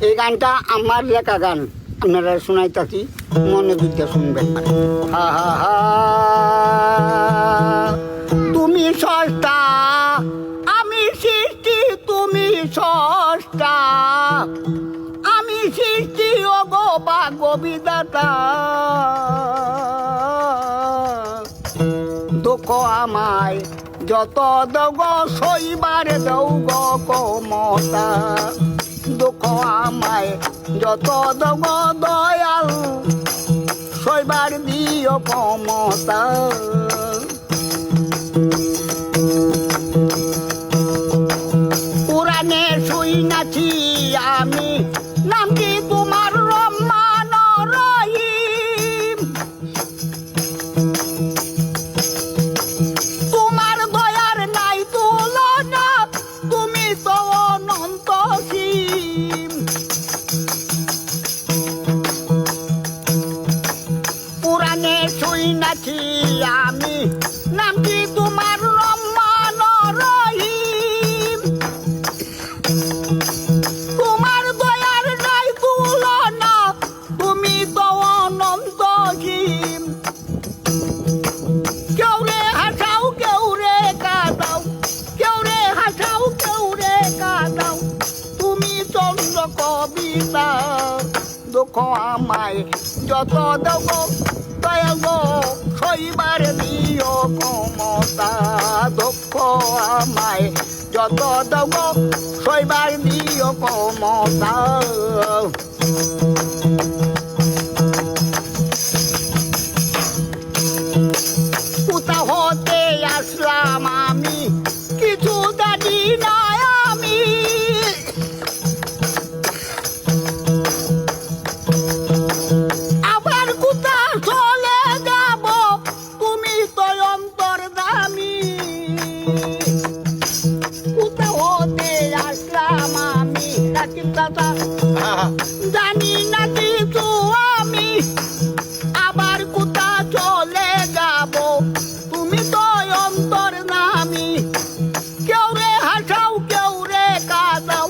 এই গানটা আমার লেখা গান, আপনারা শোনাইতাছি, মনে দিতে শুনবেন। হা হা হা, তুমি স্রষ্টা আমি সৃষ্টি, তুমি স্রষ্টা আমি সৃষ্টি, ও গো ভাগ্য বিধাতা। দুঃখ আমায় যত দগ সইবার দৌ গো ক্ষমতা। দুঃখ আমায় যত দগ দয়াল সইবার দিও ক্ষমতা। পুরাণে শুইনাছি আমি নাম কি তোমার রহমান রহিম। তোমার দয়ার নাই তুলনা, তুমি তো অনন্ত সীম। পুরাণে শুইনাছি আমি নাম কি তোমার রহমান রহিম। তোমার দয়ার নাই তুলনা, তুমি তো অনন্ত সীম। কেউ রে হাসাও কেউ রে কাঁদাও, কেউ রে হাসাও কেউ রে কাঁদাও, তুমি চন্দ্র কবিতা। দুঃখ আমায় যত দেব দয়া গো সইবার দিও ক্ষমতা। দুঃখ আমায় যত দেব সইবার দিও ক্ষমতা। কোথা হতে আসলাম আমি কিছু জানি না আমি। আবার কোথা চলে যাব, তুমি তো অন্তর্যামী। কোথা হতে আসলাম আমি রাকিব দাদা, জানি না কিছু আমি। আবার কোথা চলে যাব, তুমি তো অন্তর্যামী। কেউ রে হাসাও কেউ রে কাঁদাও,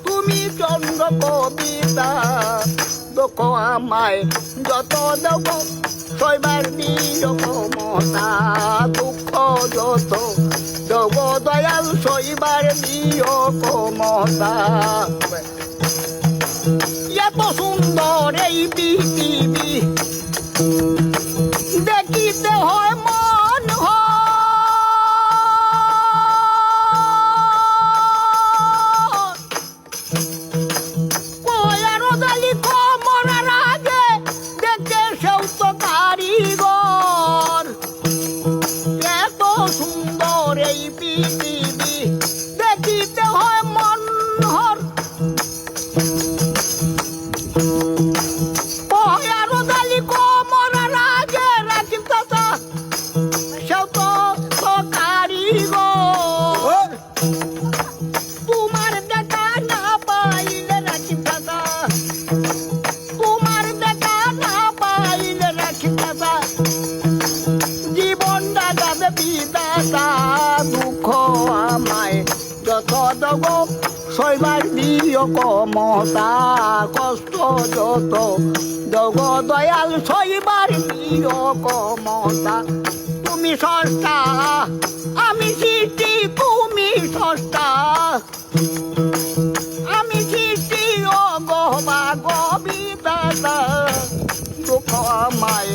তুমি চন্দ্র কবিতা। দুঃখ আমায় যত দেব সইবার দিও ক্ষমতা। দুঃখ যত দেব দয়াল সইবার দিও ক্ষমতা। এত সুন্দর এই পৃথিবী দেখিতে হয় মন কয়ারদালি কমরার আগে দেখে সেও তো কারিগর। এত সুন্দর এই পৃথিবী দেখিতে হয় মনোহর। কয়ারদালি কমরার আগে রাখিব দাদা সেও তো কারিগর। তোমার দেখা না পাইলে রাখিব দাদা, তোমার দেখা না পাইলে রাখিব দাদা, জীবনটা যাবে বিদাতা। দুঃখ আমায় যত দেব সইবার দিও ক্ষমতা। কষ্ট যত দেব দয়াল সইবার দিও ক্ষমতা। তুমি স্রষ্টা আমি সৃষ্টি, তুমি স্রষ্টা আমি সৃষ্টি, ও গো ভাগ্য বিধাতা। দুঃখ আমায়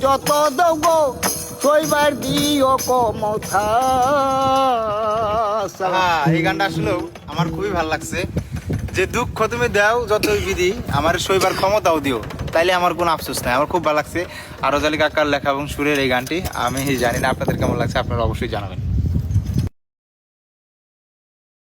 যত দেব সইবার দিও ক্ষমতা। এই গানটা আসলেও আমার খুবই ভালো লাগছে, যে দুঃখ তুমি দাও যতই বিধি, আমার সইবার ক্ষমতাও দিও, তাইলে আমার কোনো আফসোস নাই। আমার খুব ভালো লাগছে আরজালি কাকার লেখা এবং সুরের এই গানটি। আমি জানি না আপনাদের কেমন লাগছে, আপনারা অবশ্যই জানাবেন।